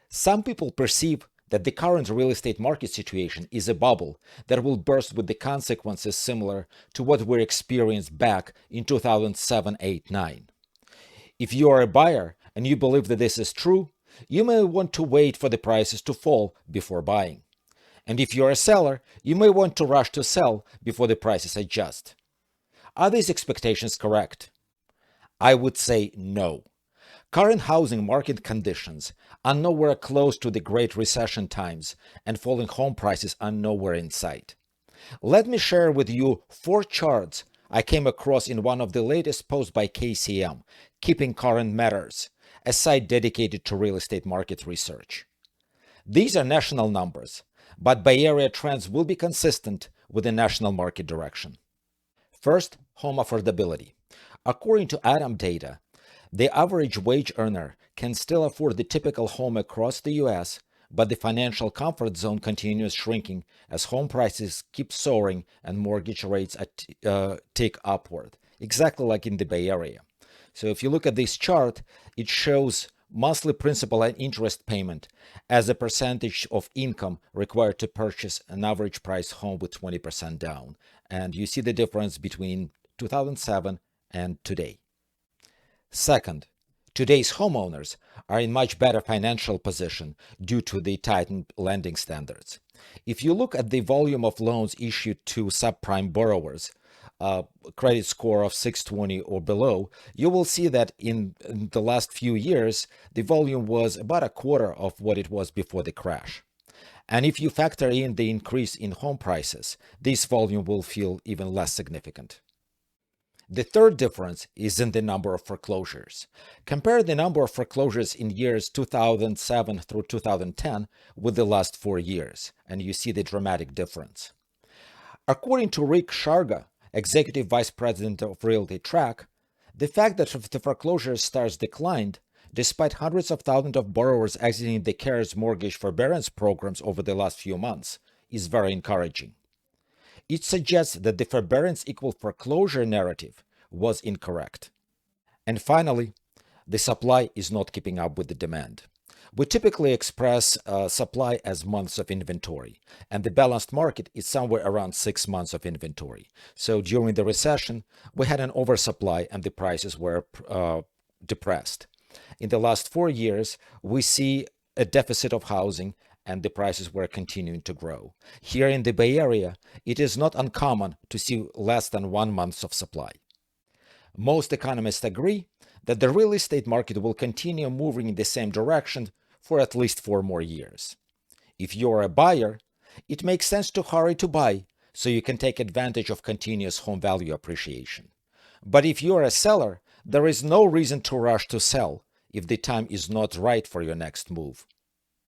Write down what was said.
Some people perceive that the current real estate market situation is a bubble that will burst with the consequences similar to what we experienced back in 2007, 8, 9. If you are a buyer and you believe that this is true, you may want to wait for the prices to fall before buying. And if you're a seller, you may want to rush to sell before the prices adjust. Are these expectations correct? I would say no. Current housing market conditions are nowhere close to the Great Recession times, and falling home prices are nowhere in sight. Let me share with you 4 charts I came across in one of the latest posts by KCM, Keeping Current Matters, a site dedicated to real estate market research. These are national numbers, but Bay Area trends will be consistent with the national market direction. First, home affordability. According to ADAM data, the average wage earner can still afford the typical home across the U.S., but the financial comfort zone continues shrinking as home prices keep soaring and mortgage rates tick upward, exactly like in the Bay Area. So if you look at this chart, it shows monthly principal and interest payment as a percentage of income required to purchase an average price home with 20% down. And you see the difference between 2007 and today. Second, today's homeowners are in much better financial position due to the tightened lending standards. If you look at the volume of loans issued to subprime borrowers, credit score of 620 or below, you will see that in the last few years, the volume was about a quarter of what it was before the crash. And if you factor in the increase in home prices, this volume will feel even less significant. The third difference is in the number of foreclosures. Compare the number of foreclosures in years 2007 through 2010 with the last 4 years, and you see the dramatic difference. According to Rick Sharga, Executive Vice President of Realty Track, the fact that the foreclosure starts declined, despite hundreds of thousands of borrowers exiting the CARES mortgage forbearance programs over the last few months, is very encouraging. It suggests that the forbearance equal foreclosure narrative was incorrect. And finally, the supply is not keeping up with the demand. We typically express supply as months of inventory, and the balanced market is somewhere around 6 months of inventory. So during the recession, we had an oversupply and the prices were depressed. In the last 4 years, we see a deficit of housing and the prices were continuing to grow. Here in the Bay Area, it is not uncommon to see less than 1 month of supply. Most economists agree that the real estate market will continue moving in the same direction for at least 4 more years. If you're a buyer, it makes sense to hurry to buy so you can take advantage of continuous home value appreciation. But if you're a seller, there is no reason to rush to sell if the time is not right for your next move.